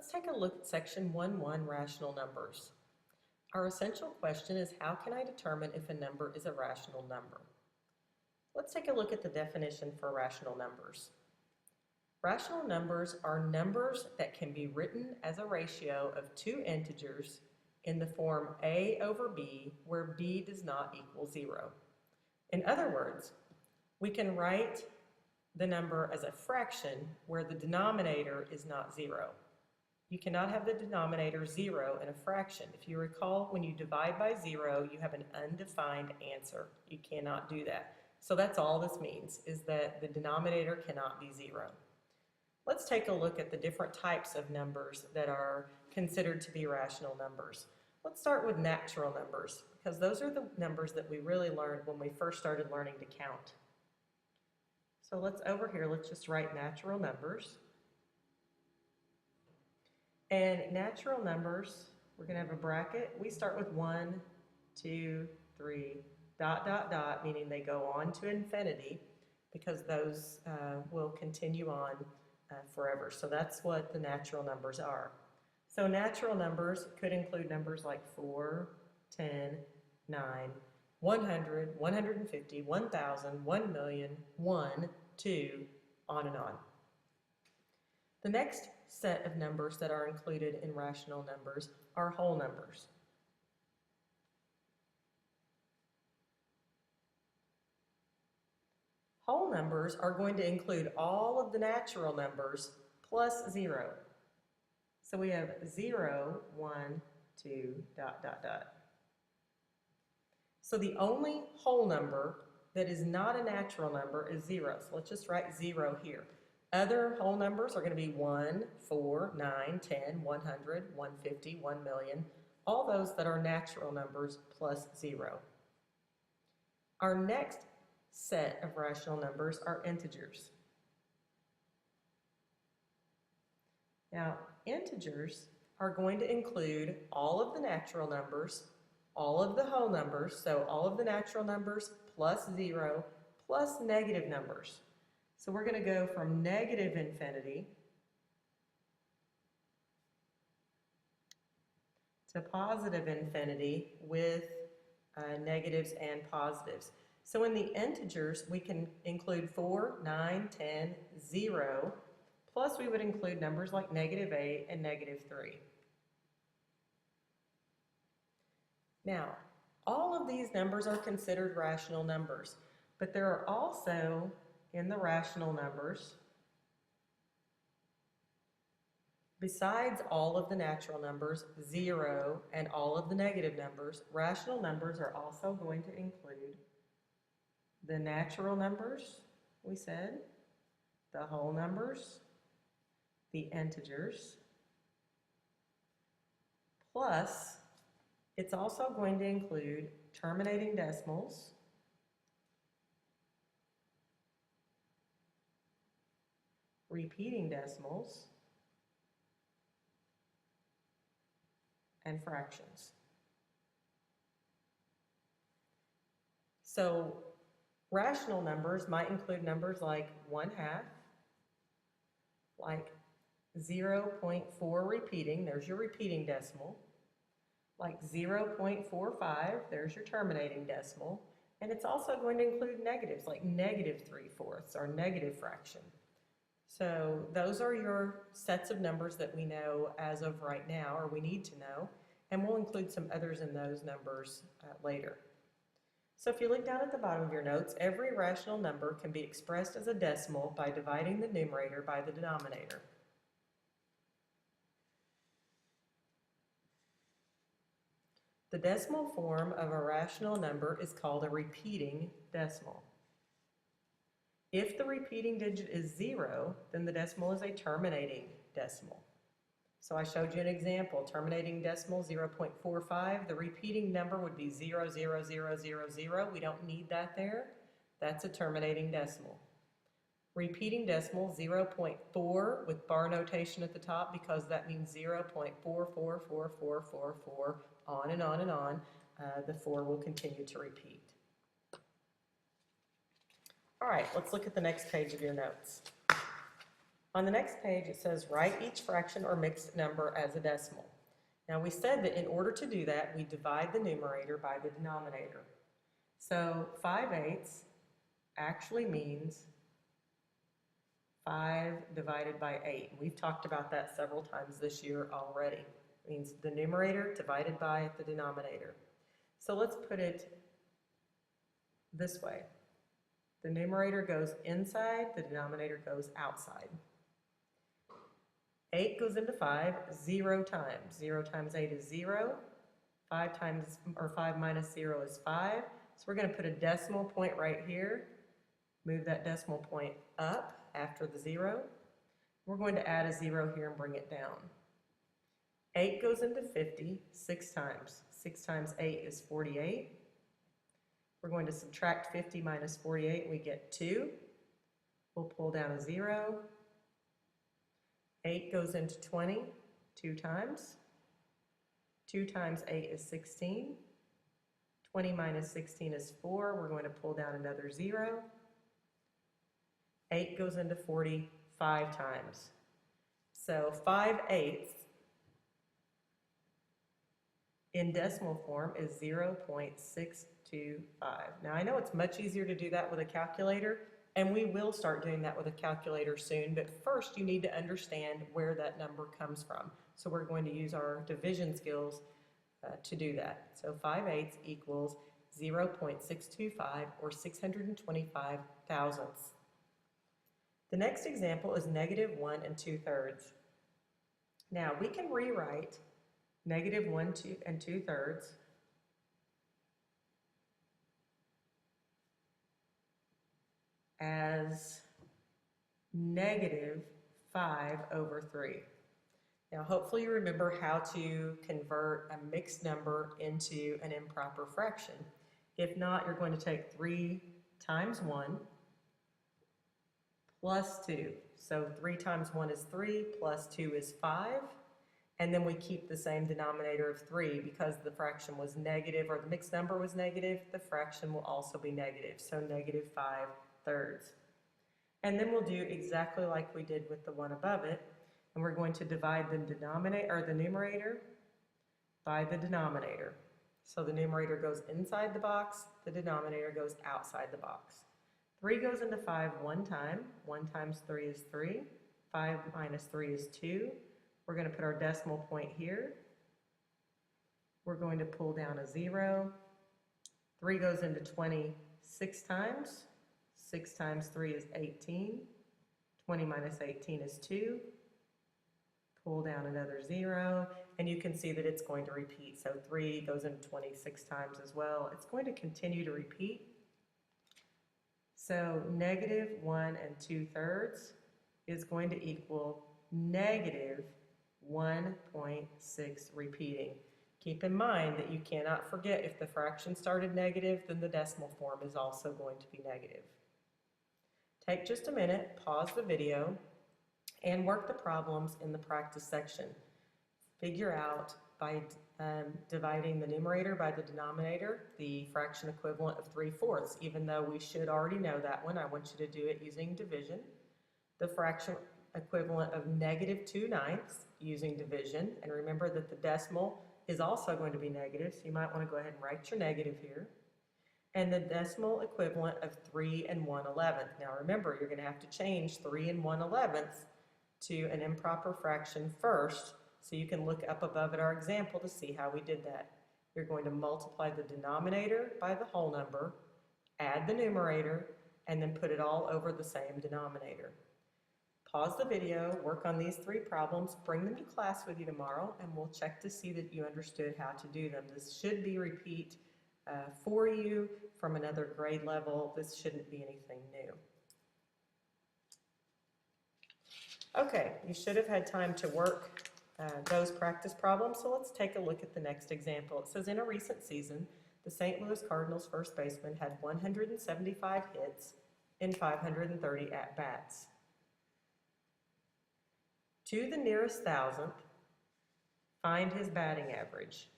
Let's take a look at section 1.1, rational numbers. Our essential question is, how can I determine if a number is a rational number? Let's take a look at the definition for rational numbers. Rational numbers are numbers that can be written as a ratio of two integers in the form a over b, where b does not equal 0. In other words, we can write the number as a fraction where the denominator is not 0. You cannot have the denominator 0 in a fraction. If you recall, when you divide by 0, you have an undefined answer. You cannot do that. So that's all this means, is that the denominator cannot be 0. Let's take a look at the different types of numbers that are considered to be rational numbers. Let's start with natural numbers, because those are the numbers that we really learned when we first started learning to count. So let's just write natural numbers. And natural numbers, we're going to have a bracket. We start with 1, 2, 3, ... meaning they go on to infinity, because those will continue on forever. So that's what the natural numbers are. So natural numbers could include numbers like 4, 10, 9, 100, 150, 1,000, 1 million, 1, 2, on and on. The next set of numbers that are included in rational numbers are whole numbers. Whole numbers are going to include all of the natural numbers plus 0. So we have 0, 1, 2, ... So the only whole number that is not a natural number is 0. So let's just write 0 here. Other whole numbers are going to be 1, 4, 9, 10, 100, 150, 1 million, all those that are natural numbers plus 0. Our next set of rational numbers are integers. Now, integers are going to include all of the natural numbers, all of the whole numbers, so all of the natural numbers plus 0 plus negative numbers. So we're going to go from negative infinity to positive infinity with negatives and positives. So in the integers, we can include 4, 9, 10, 0, plus we would include numbers like -8 and -3. Now, all of these numbers are considered rational numbers, but there are also, in the rational numbers, besides all of the natural numbers, 0, and all of the negative numbers, rational numbers are also going to include the natural numbers, we said, the whole numbers, the integers, plus it's also going to include terminating decimals, repeating decimals, and fractions. So rational numbers might include numbers like 1/2, like 0.4 repeating, there's your repeating decimal, like 0.45, there's your terminating decimal, and it's also going to include negatives like -3/4 or negative fraction. So those are your sets of numbers that we know as of right now, or we need to know, and we'll include some others in those numbers later. So if you look down at the bottom of your notes, every rational number can be expressed as a decimal by dividing the numerator by the denominator. The decimal form of a rational number is called a repeating decimal. If the repeating digit is 0, then the decimal is a terminating decimal. So I showed you an example, terminating decimal 0.45. The repeating number would be 0.00000. We don't need that there. That's a terminating decimal. Repeating decimal 0.4 with bar notation at the top, because that means 0.444444, on and on and on. The 4 will continue to repeat. All right, let's look at the next page of your notes. On the next page, it says write each fraction or mixed number as a decimal. Now we said that in order to do that, we divide the numerator by the denominator. So 5/8 actually means 5 divided by 8. We've talked about that several times this year already. It means the numerator divided by the denominator. So let's put it this way. The numerator goes inside, the denominator goes outside. 8 goes into 5 0 times. 0 times 8 is 0. 5 minus 0 is 5. So we're going to put a decimal point right here. Move that decimal point up after the 0. We're going to add a 0 here and bring it down. 8 goes into 50 6 times. 6 times 8 is 48. We're going to subtract 50 minus 48 and we get 2. We'll pull down a 0. 8 goes into 20 2 times. 2 times 8 is 16. 20 minus 16 is 4. We're going to pull down another 0. 8 goes into 40 5 times. So 5/8 in decimal form is 0.625. Now I know it's much easier to do that with a calculator, and we will start doing that with a calculator soon, but first you need to understand where that number comes from. So we're going to use our division skills to do that. So 5/8 equals 0.625 or 625 thousandths. The next example is -1 2/3. Now we can rewrite -1 2/3 as -5/3. Now hopefully you remember how to convert a mixed number into an improper fraction. If not, you're going to take 3 times 1 plus 2. So 3 times 1 is 3 plus 2 is 5. And then we keep the same denominator of 3 because the fraction was negative, or the mixed number was negative, the fraction will also be negative, so -5/3. And then we'll do exactly like we did with the one above it, and we're going to divide the numerator by the denominator. So the numerator goes inside the box, the denominator goes outside the box. 3 goes into 5 one time. 1 times 3 is 3. 5 minus 3 is 2. We're going to put our decimal point here. We're going to pull down a 0. 3 goes into 20 6 times. 6 times 3 is 18. 20 minus 18 is 2. Pull down another 0. And you can see that it's going to repeat. So 3 goes into 26 times as well. It's going to continue to repeat. So -1 2/3 is going to equal -1.6 repeating. Keep in mind that you cannot forget if the fraction started negative, then the decimal form is also going to be negative. Take just a minute, pause the video, and work the problems in the practice section. Figure out by dividing the numerator by the denominator, the fraction equivalent of 3/4. Even though we should already know that one, I want you to do it using division. The fraction equivalent of -2/9 using division. And remember that the decimal is also going to be negative, so you might want to go ahead and write your negative here. And the decimal equivalent of 3 1/11. Now remember, you're going to have to change 3 1/11 to an improper fraction first, so you can look up above at our example to see how we did that. You're going to multiply the denominator by the whole number, add the numerator, and then put it all over the same denominator. Pause the video, work on these 3 problems, bring them to class with you tomorrow, and we'll check to see that you understood how to do them. This should be repeat for you from another grade level. This shouldn't be anything new. Okay, you should have had time to work those practice problems, so let's take a look at the next example. It says, in a recent season, the St. Louis Cardinals first baseman had 175 hits in 530 at-bats. To the nearest thousandth, find his batting average.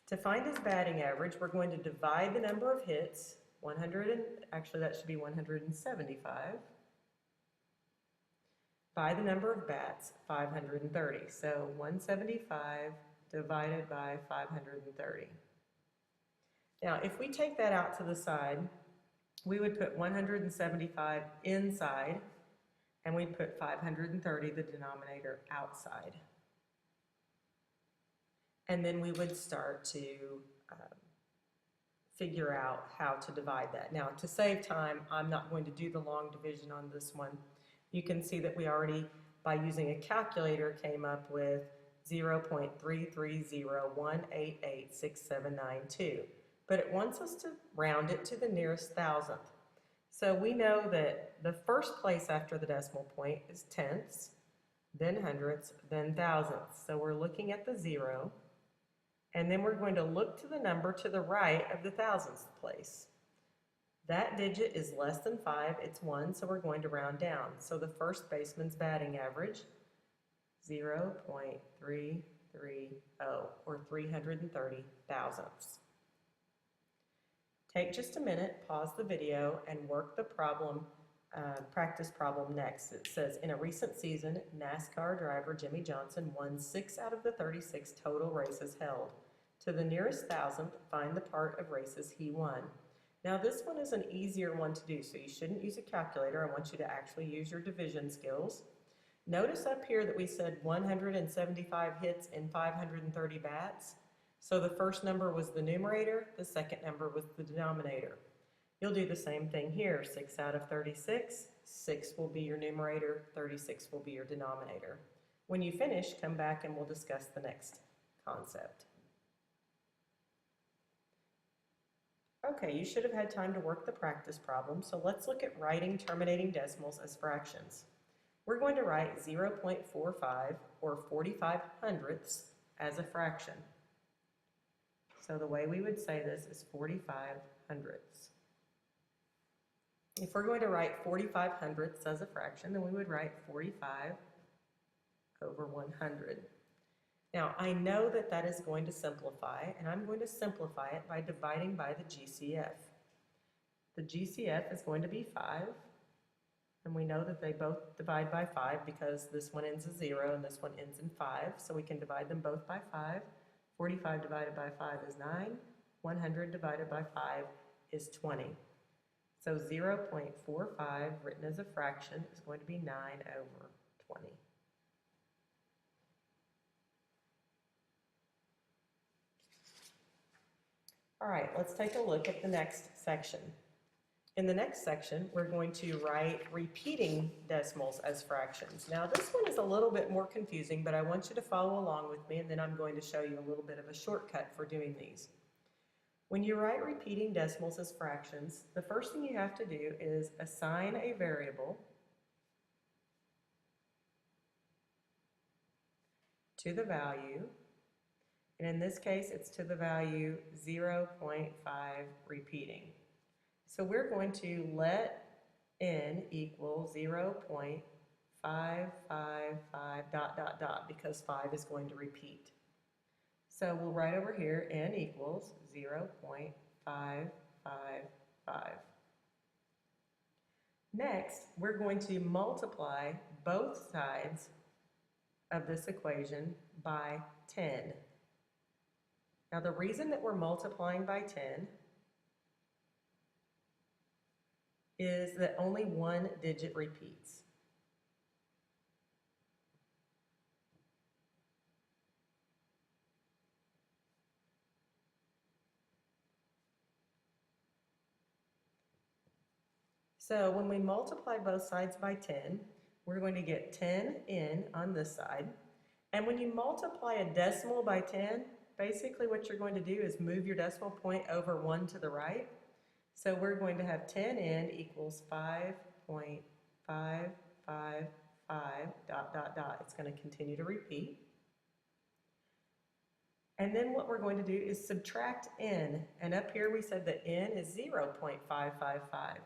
To find his batting average, we're going to divide the number of hits, actually that should be 175, by the number of bats, 530. So 175 divided by 530. Now, if we take that out to the side, we would put 175 inside, and we'd put 530, the denominator, outside. And then we would start to figure out how to divide that. Now, to save time, I'm not going to do the long division on this one. You can see that we already, by using a calculator, came up with 0.330188672. But it wants us to round it to the nearest thousandth. So we know that the first place after the decimal point is tenths, then hundredths, then thousandths. So we're looking at the 0, and then we're going to look to the number to the right of the thousandth place. That digit is less than 5, it's 1, so we're going to round down. So the first baseman's batting average, 0.330, or 330 thousandths. Take just a minute, pause the video, and work the problem, practice problem next. It says, in a recent season, NASCAR driver Jimmie Johnson won 6 out of the 36 total races held. To the nearest thousandth, find the part of races he won. Now this one is an easier one to do, so you shouldn't use a calculator. I want you to actually use your division skills. Notice up here that we said 175 hits in 530 bats. So the first number was the numerator, the second number was the denominator. You'll do the same thing here, 6 out of 36, 6 will be your numerator, 36 will be your denominator. When you finish, come back and we'll discuss the next concept. Okay, you should have had time to work the practice problem, so let's look at writing terminating decimals as fractions. We're going to write 0.45 or 45 hundredths as a fraction. So the way we would say this is 45 hundredths. If we're going to write 45 hundredths as a fraction, then we would write 45 over 100. Now, I know that that is going to simplify, and I'm going to simplify it by dividing by the GCF. The GCF is going to be 5, and we know that they both divide by 5 because this one ends in 0 and this one ends in 5, so we can divide them both by 5. 45 divided by 5 is 9. 100 divided by 5 is 20. So 0.45 written as a fraction is going to be 9 over 20. All right, let's take a look at the next section. In the next section, we're going to write repeating decimals as fractions. Now, this one is a little bit more confusing, but I want you to follow along with me, and then I'm going to show you a little bit of a shortcut for doing these. When you write repeating decimals as fractions, the first thing you have to do is assign a variable to the value, and in this case, it's to the value 0.5 repeating. So we're going to let n equal 0.555 ... because 5 is going to repeat. So we'll write over here n equals 0.555. Next, we're going to multiply both sides of this equation by 10. Now the reason that we're multiplying by 10 is that only one digit repeats. So when we multiply both sides by 10, we're going to get 10n on this side. And when you multiply a decimal by 10, basically what you're going to do is move your decimal point over 1 to the right. So we're going to have 10n equals 5.555 ... It's going to continue to repeat. And then what we're going to do is subtract n. And up here we said that n is 0.555 ...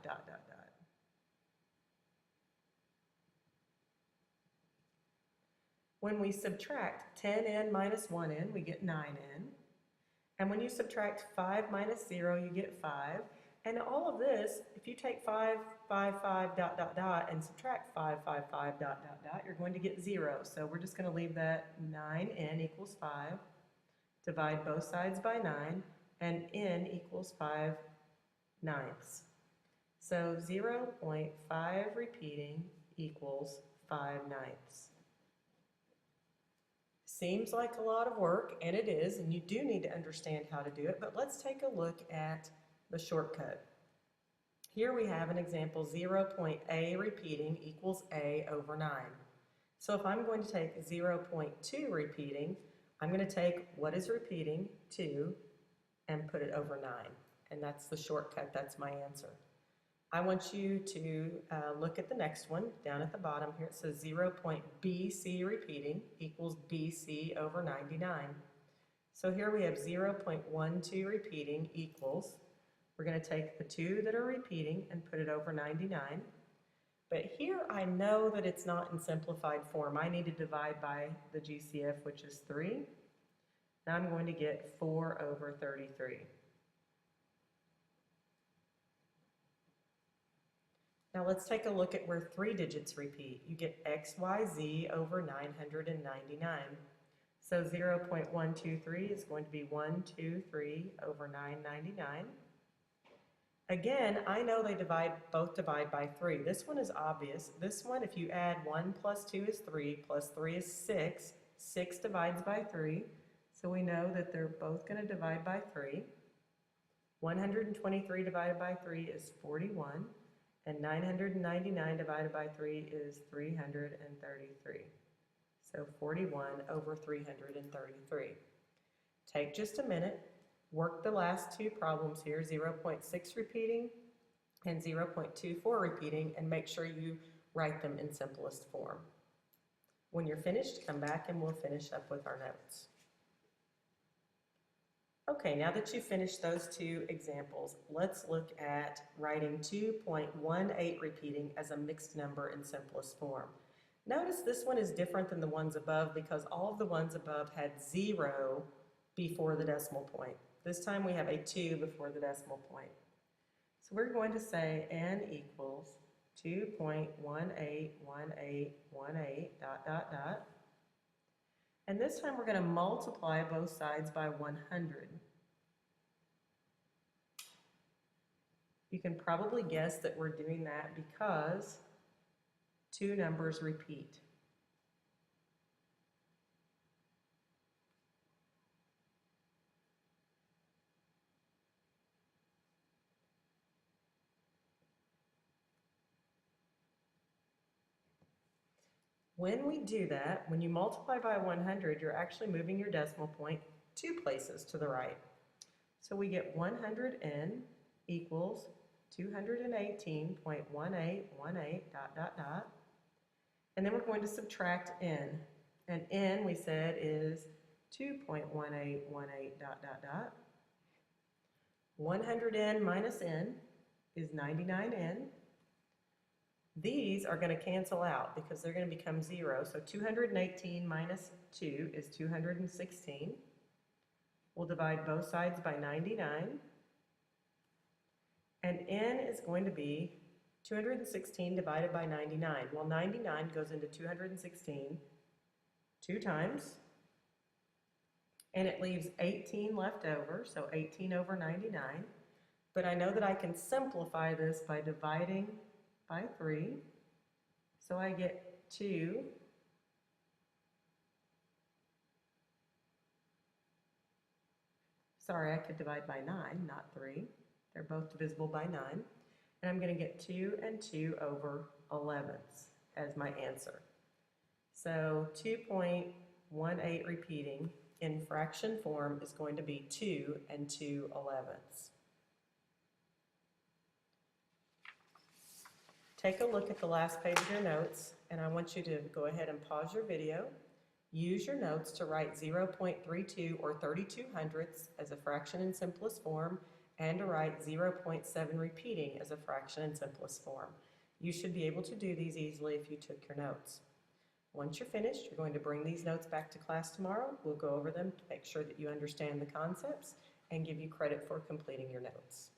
When we subtract 10n minus 1n, we get 9n. And when you subtract 5 minus 0, you get 5. And all of this, if you take 5, 5, 5, dot, dot, dot, and subtract 5, 5, 5, dot, dot, dot, you're going to get 0. So we're just going to leave that 9n equals 5, divide both sides by 9, and n equals 5 ninths. So 0.5 repeating equals 5 ninths. Seems like a lot of work, and it is, and you do need to understand how to do it, but let's take a look at the shortcut. Here we have an example, 0.a repeating equals a over 9. So if I'm going to take 0.2 repeating, I'm going to take what is repeating, 2, and put it over 9. And that's the shortcut, that's my answer. I want you to look at the next one down at the bottom here. It says 0.bc repeating equals bc over 99. So here we have 0.12 repeating equals, we're going to take the 2 that are repeating and put it over 99. But here I know that it's not in simplified form. I need to divide by the GCF, which is 3. Now I'm going to get 4 over 33. Now let's take a look at where 3 digits repeat. You get xyz over 999. So 0.123 is going to be 123 over 999. Again, I know they both divide by 3. This one is obvious. This one, if you add 1 plus 2 is 3, plus 3 is 6. 6 divides by 3, so we know that they're both going to divide by 3. 123 divided by 3 is 41, and 999 divided by 3 is 333. So 41 over 333. Take just a minute. Work the last two problems here, 0.6 repeating and 0.24 repeating, and make sure you write them in simplest form. When you're finished, come back and we'll finish up with our notes. Okay, now that you've finished those two examples, let's look at writing 2.18 repeating as a mixed number in simplest form. Notice this one is different than the ones above because all of the ones above had 0 before the decimal point. This time we have a 2 before the decimal point. So we're going to say n equals 2.181818 dot dot dot. And this time we're going to multiply both sides by 100. You can probably guess that we're doing that because two numbers repeat. When we do that, when you multiply by 100, you're actually moving your decimal point 2 places to the right. So we get 100n equals 218.1818 dot dot dot. And then we're going to subtract n. And n, we said, is 2.1818 dot dot dot. 100n minus n is 99n. These are going to cancel out because they're going to become 0. So 218 minus 2 is 216. We'll divide both sides by 99. And n is going to be 216 divided by 99. Well, 99 goes into 216 2 times. And it leaves 18 left over, so 18 over 99. But I know that I can simplify this by dividing by 3. So I get 2 sorry, I could divide by 9, not 3. They're both divisible by 9. And I'm going to get 2 and 2 over 11ths as my answer. So 2.18 repeating in fraction form is going to be 2 and 2 11ths. Take a look at the last page of your notes, and I want you to go ahead and pause your video. Use your notes to write 0.32 or 32 hundredths as a fraction in simplest form, and to write 0.7 repeating as a fraction in simplest form. You should be able to do these easily if you took your notes. Once you're finished, you're going to bring these notes back to class tomorrow. We'll go over them to make sure that you understand the concepts and give you credit for completing your notes.